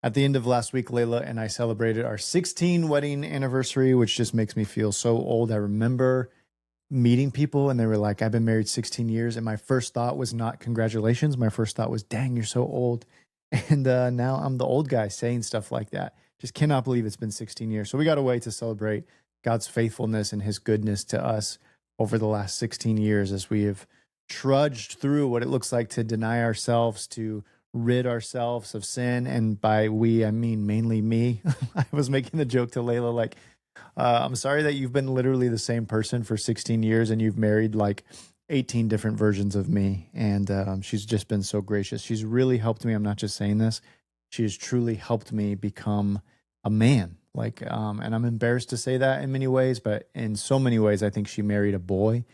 At the end of last week, Layla and I celebrated our 16 wedding anniversary, which just makes me feel so old. I remember meeting people and they were like, I've been married 16 years. And my first thought was not congratulations. My first thought was, dang, you're so old. And now I'm the old guy saying stuff like that. Just cannot believe it's been 16 years. So we got a way to celebrate God's faithfulness and his goodness to us over the last 16 years as we have trudged through what it looks like to deny ourselves, to rid ourselves of sin. And by we, I mean mainly me. I was making the joke to Layla, like, I'm sorry that you've been literally the same person for 16 years and you've married like 18 different versions of me. And she's just been so gracious. She's really helped me. I'm not just saying this. She has truly helped me become a man. And I'm embarrassed to say that in many ways, but in so many ways, I think she married a boy,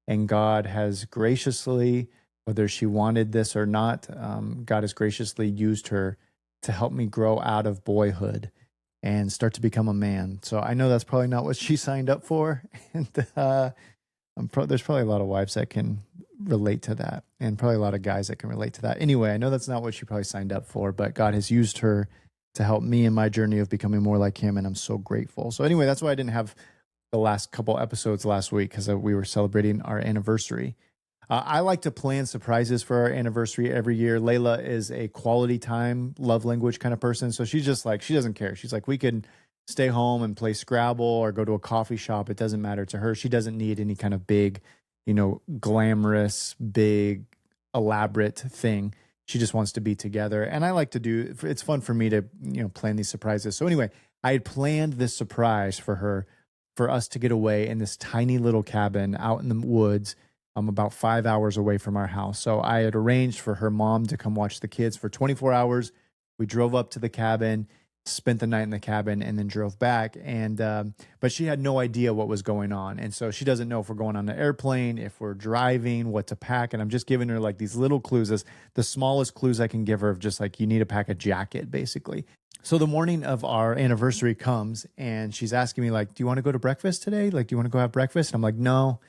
and God has graciously, whether she wanted this or not, God has graciously used her to help me grow out of boyhood and start to become a man. So I know that's probably not what she signed up for. And there's probably a lot of wives that can relate to that, and probably a lot of guys that can relate to that. Anyway, I know that's not what she probably signed up for, but God has used her to help me in my journey of becoming more like him, and I'm so grateful. So anyway, that's why I didn't have the last couple episodes last week, because we were celebrating our anniversary. I like to plan surprises for our anniversary every year. Layla is a quality time, love language kind of person. So she's just like, she doesn't care. She's like, we can stay home and play Scrabble or go to a coffee shop. It doesn't matter to her. She doesn't need any kind of big, glamorous, big, elaborate thing. She just wants to be together. And I like to it's fun for me to, plan these surprises. So anyway, I had planned this surprise for her, for us to get away in this tiny little cabin out in the woods, about 5 hours away from our house. So I had arranged for her mom to come watch the kids for 24 hours. We drove up to the cabin, spent the night in the cabin, and then drove back. And but she had no idea what was going on. And so she doesn't know if we're going on an airplane, if we're driving, what to pack. And I'm just giving her like these little clues, as the smallest clues I can give her, of just like, you need to pack a jacket, basically. So the morning of our anniversary comes, and she's asking me like, do you want to go to breakfast today? Like, do you want to go have breakfast? And I'm like, no,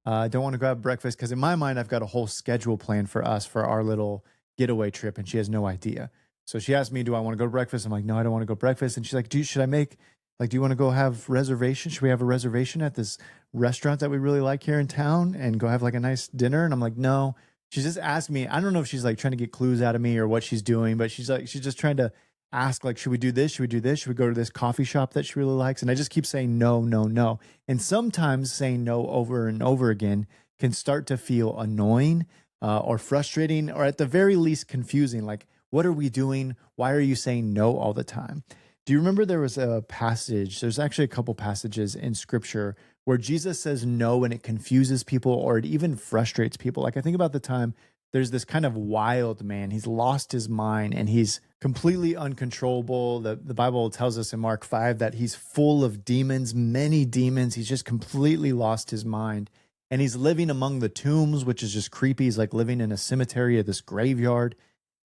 I don't want to go have breakfast, because in my mind, I've got a whole schedule planned for us for our little getaway trip, and she has no idea. So she asked me, do I want to go to breakfast? I'm like, no, I don't want to go to breakfast. And she's like, do you want to go have reservation? Should we have a reservation at this restaurant that we really like here in town and go have like a nice dinner? And I'm like, no. She's just asked me. I don't know if she's like trying to get clues out of me or what she's doing, but she's just trying to ask, like, should we do this? Should we do this? Should we go to this coffee shop that she really likes? And I just keep saying no, no, no. And sometimes saying no over and over again can start to feel annoying or frustrating, or at the very least confusing. Like, what are we doing? Why are you saying no all the time? Do you remember there was a passage? There's actually a couple passages in scripture where Jesus says no and it confuses people, or it even frustrates people. Like, I think about the time there's this kind of wild man. He's lost his mind and he's completely uncontrollable. The Bible tells us in Mark 5 that he's full of demons, many demons. He's just completely lost his mind. And he's living among the tombs, which is just creepy. He's like living in a cemetery at this graveyard.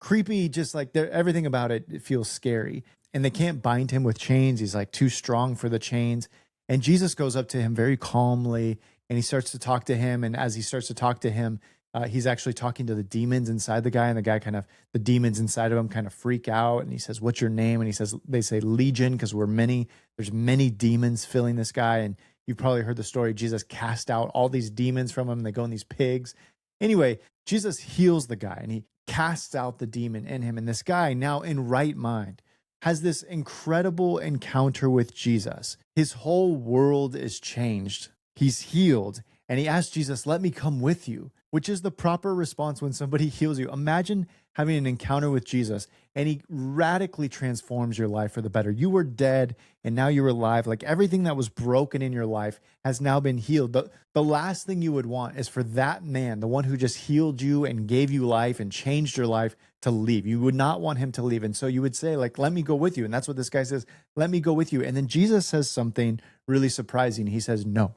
Creepy, just like everything about it feels scary. And they can't bind him with chains. He's like too strong for the chains. And Jesus goes up to him very calmly, and he starts to talk to him. And as he starts to talk to him, he's actually talking to the demons inside the guy, and the demons inside of him kind of freak out. And he says, what's your name? And they say Legion, because there's many demons filling this guy. And you've probably heard the story. Jesus cast out all these demons from him. They go in these pigs. Anyway, Jesus heals the guy, and he casts out the demon in him. And this guy, now in right mind, has this incredible encounter with Jesus. His whole world is changed. He's healed. And he asks Jesus, let me come with you, which is the proper response when somebody heals you. Imagine having an encounter with Jesus and he radically transforms your life for the better. You were dead and now you're alive. Like, everything that was broken in your life has now been healed. The last thing you would want is for that man, the one who just healed you and gave you life and changed your life, to leave. You would not want him to leave. And so you would say, like, let me go with you. And that's what this guy says, let me go with you. And then Jesus says something really surprising. He says, no.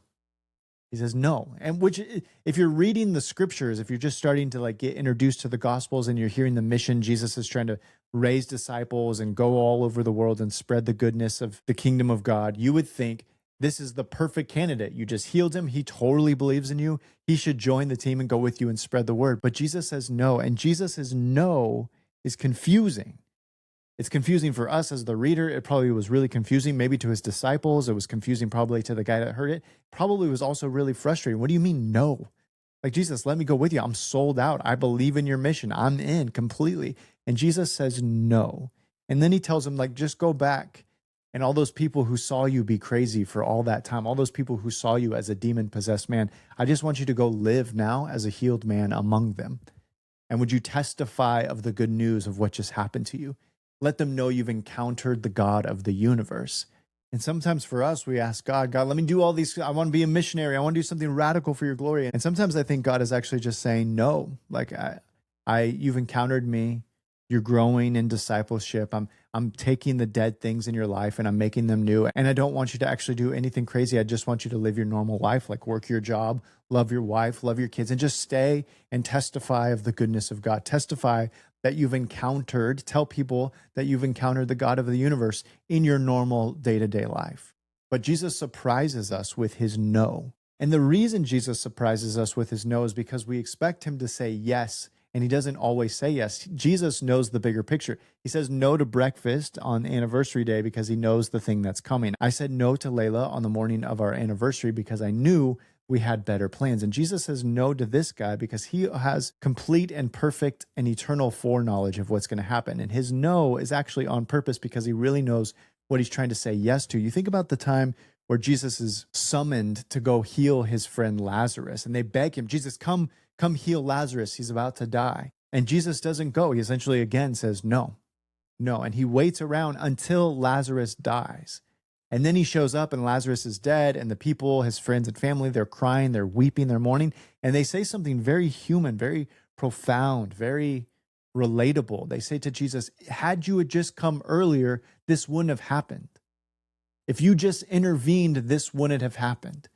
He says no. And which, if you're reading the scriptures, if you're just starting to like get introduced to the gospels and you're hearing the mission, Jesus is trying to raise disciples and go all over the world and spread the goodness of the kingdom of God, you would think this is the perfect candidate. You just healed him. He totally believes in you. He should join the team and go with you and spread the word. But Jesus says no. And Jesus' no is confusing. It's confusing for us as the reader. It probably was really confusing, maybe to his disciples. It was confusing probably to the guy that heard it. Probably was also really frustrating. What do you mean, no? Like, Jesus, let me go with you. I'm sold out. I believe in your mission. I'm in completely. And Jesus says no. And then he tells him, like, just go back. And all those people who saw you be crazy for all that time, all those people who saw you as a demon-possessed man, I just want you to go live now as a healed man among them. And would you testify of the good news of what just happened to you? Let them know you've encountered the God of the universe. And sometimes for us, we ask God, let me do all these. I want to be a missionary. I want to do something radical for your glory. And sometimes I think God is actually just saying, no, like you've encountered me. You're growing in discipleship. I'm taking the dead things in your life and I'm making them new. And I don't want you to actually do anything crazy. I just want you to live your normal life, like work your job, love your wife, love your kids, and just stay and testify of the goodness of God. Testify that you've encountered, tell people that you've encountered the God of the universe in your normal day-to-day life. But Jesus surprises us with his no. And the reason Jesus surprises us with his no is because we expect him to say yes, and he doesn't always say yes. Jesus knows the bigger picture. He says no to breakfast on anniversary day because he knows the thing that's coming. I said no to Layla on the morning of our anniversary because I knew we had better plans. And Jesus says no to this guy because he has complete and perfect and eternal foreknowledge of what's going to happen. And his no is actually on purpose because he really knows what he's trying to say yes to. You think about the time where Jesus is summoned to go heal his friend Lazarus, and they beg him, Jesus, come heal Lazarus. He's about to die. And Jesus doesn't go. He essentially again says no. And he waits around until Lazarus dies. And then he shows up and Lazarus is dead, and the people, his friends and family, they're crying, they're weeping, they're mourning. And they say something very human, very profound, very relatable. They say to Jesus, had you just come earlier, this wouldn't have happened. If you just intervened, this wouldn't have happened.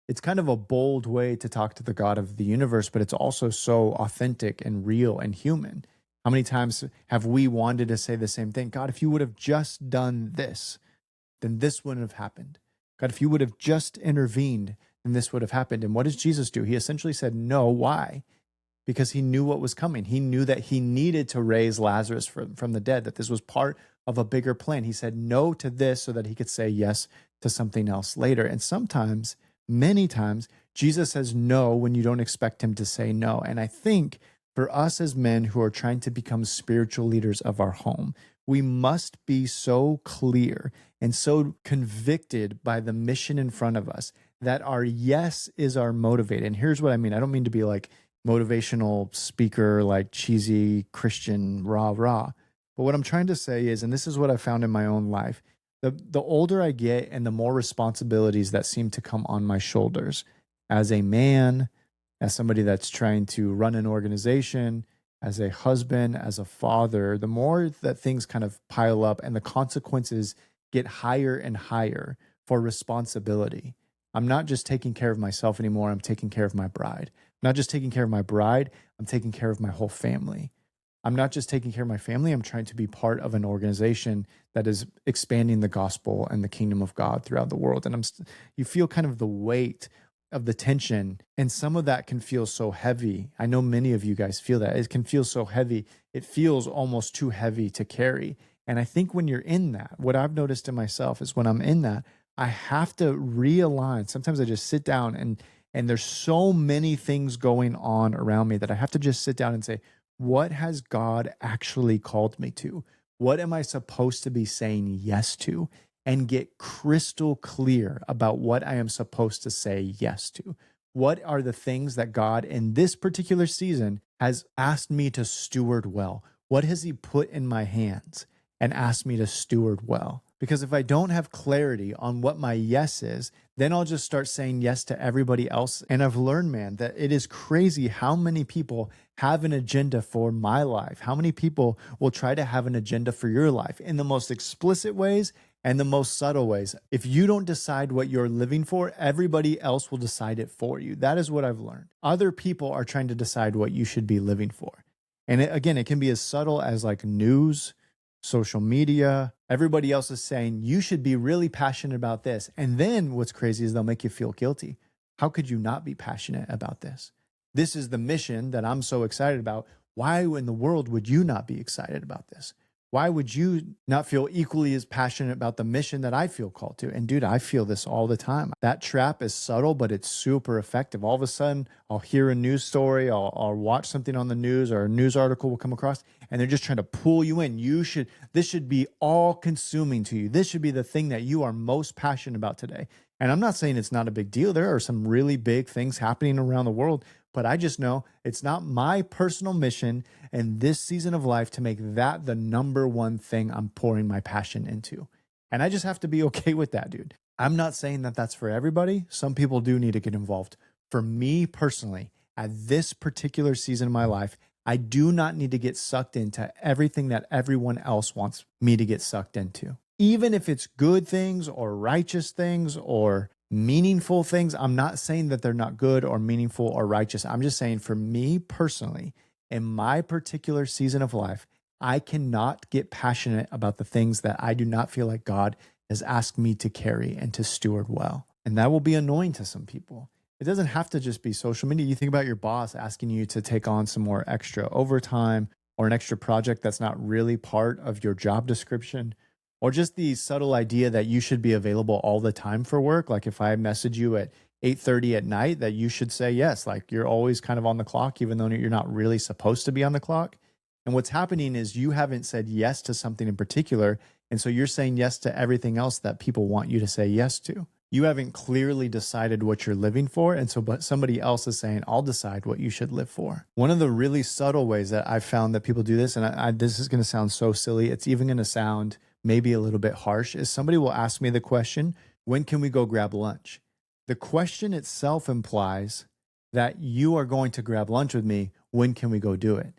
It's kind of a bold way to talk to the God of the universe, but it's also so authentic and real and human. How many times have we wanted to say the same thing? God, if you would have just done this, then this wouldn't have happened. God, if you would have just intervened, then this would have happened. And what does Jesus do? He essentially said no. Why? Because he knew what was coming. He knew that he needed to raise Lazarus from the dead, that this was part of a bigger plan. He said no to this so that he could say yes to something else later. And sometimes, many times, Jesus says no when you don't expect him to say no. And I think for us as men who are trying to become spiritual leaders of our home, we must be so clear and so convicted by the mission in front of us that our yes is our motivator. And here's what I mean. I don't mean to be like motivational speaker, like cheesy Christian rah. But what I'm trying to say is, and this is what I found in my own life, the older I get and the more responsibilities that seem to come on my shoulders as a man, as somebody that's trying to run an organization, as a husband, as a father, the more that things kind of pile up and the consequences get higher and higher for responsibility. I'm not just taking care of myself anymore. I'm taking care of my bride. I'm not just taking care of my bride. I'm taking care of my whole family. I'm not just taking care of my family. I'm trying to be part of an organization that is expanding the gospel and the kingdom of God throughout the world. And you feel kind of the weight of the tension, and some of that can feel so heavy. I know many of you guys feel that. It can feel so heavy. It feels almost too heavy to carry. And I think when you're in that, what I've noticed in myself is when I'm in that, I have to realign. Sometimes I just sit down and there's so many things going on around me that I have to just sit down and say, what has God actually called me to? What am I supposed to be saying yes to? And get crystal clear about what I am supposed to say yes to. What are the things that God in this particular season has asked me to steward well? What has he put in my hands and asked me to steward well? Because if I don't have clarity on what my yes is, then I'll just start saying yes to everybody else. And I've learned, man, that it is crazy how many people have an agenda for my life. How many people will try to have an agenda for your life in the most explicit ways and the most subtle ways. If you don't decide what you're living for, everybody else will decide it for you. That is what I've learned. Other people are trying to decide what you should be living for. And it can be as subtle as like news, social media. Everybody else is saying, you should be really passionate about this. And then what's crazy is they'll make you feel guilty. How could you not be passionate about this? This is the mission that I'm so excited about. Why in the world would you not be excited about this? Why would you not feel equally as passionate about the mission that I feel called to? And dude, I feel this all the time. That trap is subtle, but it's super effective. All of a sudden, I'll hear a news story, I'll watch something on the news, or a news article will come across, and they're just trying to pull you in. This should be all consuming to you. This should be the thing that you are most passionate about today. And I'm not saying it's not a big deal. There are some really big things happening around the world, but I just know it's not my personal mission in this season of life to make that the number one thing I'm pouring my passion into. And I just have to be okay with that, dude. I'm not saying that that's for everybody. Some people do need to get involved. For me personally, at this particular season of my life, I do not need to get sucked into everything that everyone else wants me to get sucked into. Even if it's good things or righteous things or meaningful things, I'm not saying that they're not good or meaningful or righteous. I'm just saying for me personally, in my particular season of life, I cannot get passionate about the things that I do not feel like God has asked me to carry and to steward well. And that will be annoying to some people. It doesn't have to just be social media. You think about your boss asking you to take on some more extra overtime or an extra project that's not really part of your job description, or just the subtle idea that you should be available all the time for work. Like if I message you at 8:30 at night, that you should say yes. Like you're always kind of on the clock, even though you're not really supposed to be on the clock. And what's happening is you haven't said yes to something in particular. And so you're saying yes to everything else that people want you to say yes to. You haven't clearly decided what you're living for. And so, but somebody else is saying, I'll decide what you should live for. One of the really subtle ways that I've found that people do this, and this is going to sound so silly, it's even going to sound maybe a little bit harsh, is somebody will ask me the question, when can we go grab lunch? The question itself implies that you are going to grab lunch with me. When can we go do it?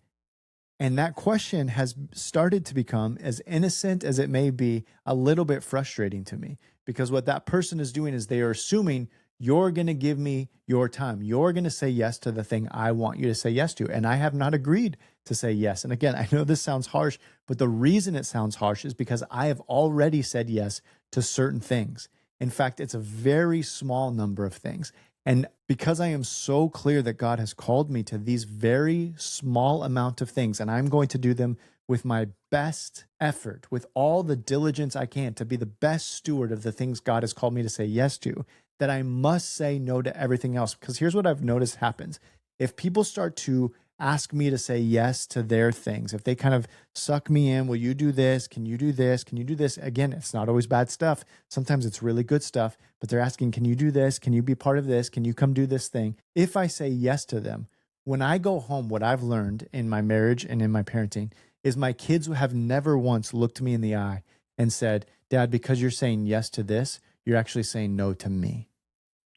And that question has started to become, as innocent as it may be, a little bit frustrating to me, because what that person is doing is they are assuming you're going to give me your time. You're going to say yes to the thing I want you to say yes to. And I have not agreed to say yes. And again, I know this sounds harsh, but the reason it sounds harsh is because I have already said yes to certain things. In fact, it's a very small number of things. And because I am so clear that God has called me to these very small amount of things, and I'm going to do them with my best effort, with all the diligence I can to be the best steward of the things God has called me to say yes to, that I must say no to everything else. Because here's what I've noticed happens. If people start to ask me to say yes to their things, if they kind of suck me in, will you do this? Can you do this? Can you do this? Again, it's not always bad stuff. Sometimes it's really good stuff, but they're asking, can you do this? Can you be part of this? Can you come do this thing? If I say yes to them, when I go home, what I've learned in my marriage and in my parenting is my kids have never once looked me in the eye and said, Dad, because you're saying yes to this, you're actually saying no to me.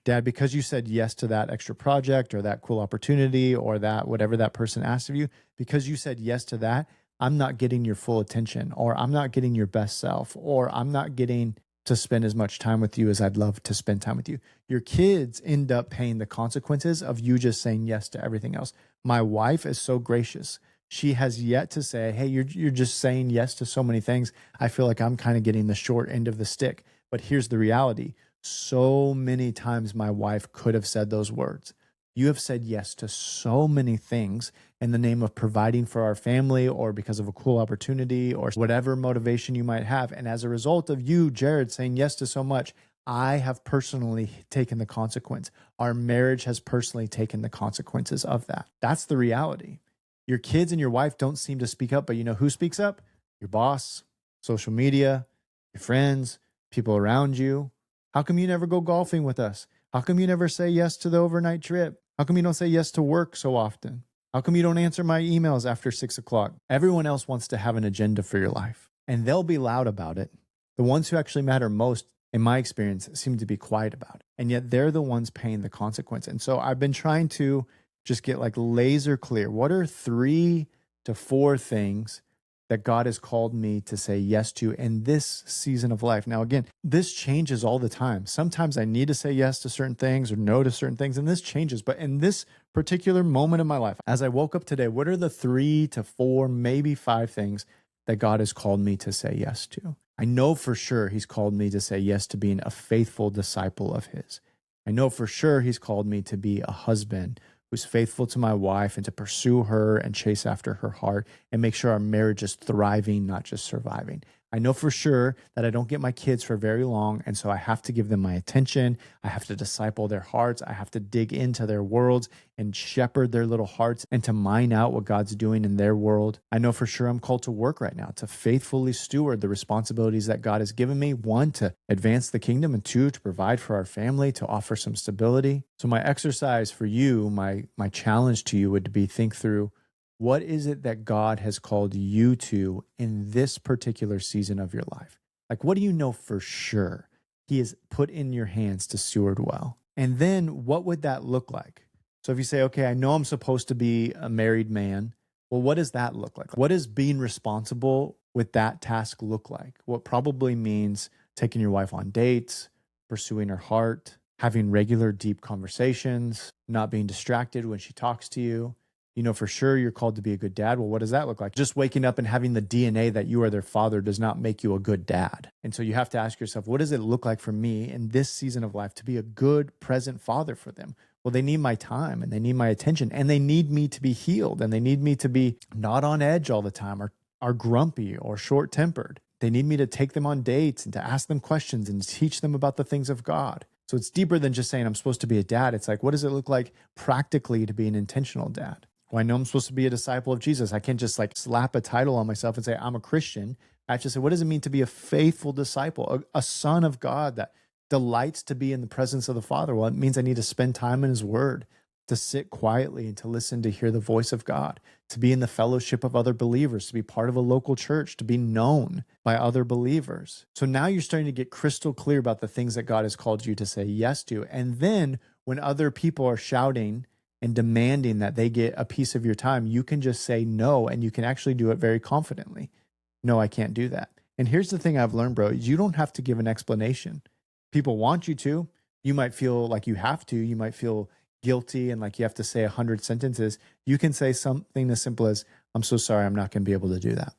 Dad, because you said yes to that extra project or that cool opportunity or that whatever that person asked of you, because you said yes to that, I'm not getting your full attention, or I'm not getting your best self, or I'm not getting to spend as much time with you as I'd love to spend time with you. Your kids end up paying the consequences of you just saying yes to everything else. My wife is so gracious. She has yet to say, hey, you're just saying yes to so many things. I feel like I'm kind of getting the short end of the stick. But here's the reality. So many times my wife could have said those words. You have said yes to so many things in the name of providing for our family or because of a cool opportunity or whatever motivation you might have. And as a result of you, Jerrad, saying yes to so much, I have personally taken the consequence. Our marriage has personally taken the consequences of that. That's the reality. Your kids and your wife don't seem to speak up, but you know who speaks up? Your boss, social media, your friends, people around you. How come you never go golfing with us? How come you never say yes to the overnight trip? How come you don't say yes to work so often? How come you don't answer my emails after 6 o'clock? Everyone else wants to have an agenda for your life, and they'll be loud about it. The ones who actually matter most, in my experience, seem to be quiet about it. And yet they're the ones paying the consequence. And so I've been trying to just get like laser clear. What are 3 to 4 things that God has called me to say yes to in this season of life? Now, again, this changes all the time. Sometimes I need to say yes to certain things or no to certain things, and this changes. But in this particular moment of my life, as I woke up today, what are the 3 to 4, maybe 5 things that God has called me to say yes to? I know for sure he's called me to say yes to being a faithful disciple of his. I know for sure he's called me to be a husband who's faithful to my wife and to pursue her and chase after her heart and make sure our marriage is thriving, not just surviving. I know for sure that I don't get my kids for very long, and so I have to give them my attention. I have to disciple their hearts. I have to dig into their worlds and shepherd their little hearts and to mine out what God's doing in their world. I know for sure I'm called to work right now, to faithfully steward the responsibilities that God has given me. One, to advance the kingdom, and two, to provide for our family, to offer some stability. So my exercise for you, my challenge to you would be think through, what is it that God has called you to in this particular season of your life? Like, what do you know for sure He has put in your hands to steward well? And then what would that look like? So if you say, okay, I know I'm supposed to be a married man, well, what does that look like? What does being responsible with that task look like? What probably means taking your wife on dates, pursuing her heart, having regular deep conversations, not being distracted when she talks to you. You know for sure you're called to be a good dad. Well, what does that look like? Just waking up and having the DNA that you are their father does not make you a good dad. And so you have to ask yourself, what does it look like for me in this season of life to be a good present father for them? Well, they need my time and they need my attention and they need me to be healed and they need me to be not on edge all the time or are grumpy or short-tempered. They need me to take them on dates and to ask them questions and teach them about the things of God. So it's deeper than just saying I'm supposed to be a dad. It's like, what does it look like practically to be an intentional dad? Well, I know I'm supposed to be a disciple of Jesus. I can't just like slap a title on myself and say I'm a Christian. I have to say, what does it mean to be a faithful disciple, a son of God that delights to be in the presence of the Father? Well, it means I need to spend time in His Word, to sit quietly and to listen, to hear the voice of God, to be in the fellowship of other believers, to be part of a local church, to be known by other believers. So now you're starting to get crystal clear about the things that God has called you to say yes to. And then when other people are shouting and demanding that they get a piece of your time, you can just say no, and you can actually do it very confidently. No, I can't do that. And here's the thing I've learned, bro. You don't have to give an explanation. People want you to. You might feel like you have to. You might feel guilty and like you have to say 100 sentences. You can say something as simple as, I'm so sorry, I'm not going to be able to do that.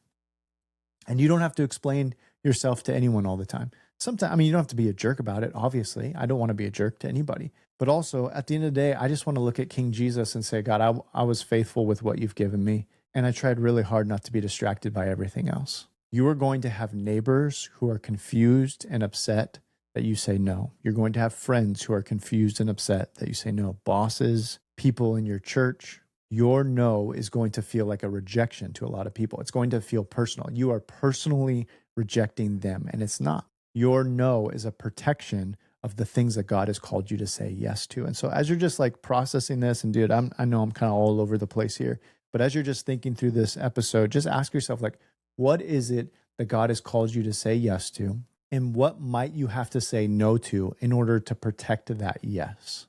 And you don't have to explain yourself to anyone all the time. Sometimes, I mean, you don't have to be a jerk about it, obviously. I don't want to be a jerk to anybody. But also, at the end of the day, I just want to look at King Jesus and say, God, I was faithful with what you've given me. And I tried really hard not to be distracted by everything else. You are going to have neighbors who are confused and upset that you say no. You're going to have friends who are confused and upset that you say no. Bosses, people in your church. Your no is going to feel like a rejection to a lot of people. It's going to feel personal. You are personally rejecting them, and it's not. Your no is a protection of the things that God has called you to say yes to. And so as you're just like processing this, and dude, I know I'm kind of all over the place here, but as you're just thinking through this episode, just ask yourself, like, what is it that God has called you to say yes to? And what might you have to say no to in order to protect that yes?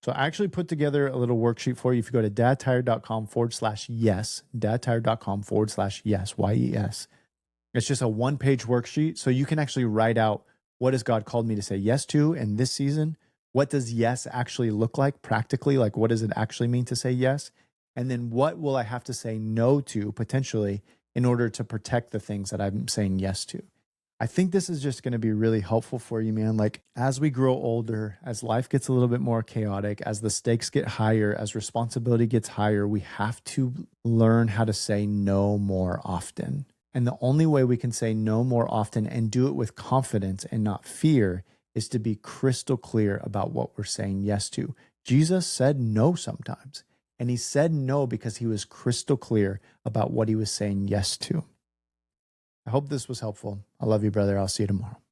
So I actually put together a little worksheet for you. If you go to dadtired.com/yes, dadtired.com/yes, YES. It's just a one-page worksheet. So you can actually write out, what has God called me to say yes to in this season? What does yes actually look like practically? Like, what does it actually mean to say yes? And then what will I have to say no to potentially in order to protect the things that I'm saying yes to? I think this is just going to be really helpful for you, man. Like, as we grow older, as life gets a little bit more chaotic, as the stakes get higher, as responsibility gets higher, we have to learn how to say no more often. And the only way we can say no more often and do it with confidence and not fear is to be crystal clear about what we're saying yes to. Jesus said no sometimes, and he said no because he was crystal clear about what he was saying yes to. I hope this was helpful. I love you, brother. I'll see you tomorrow.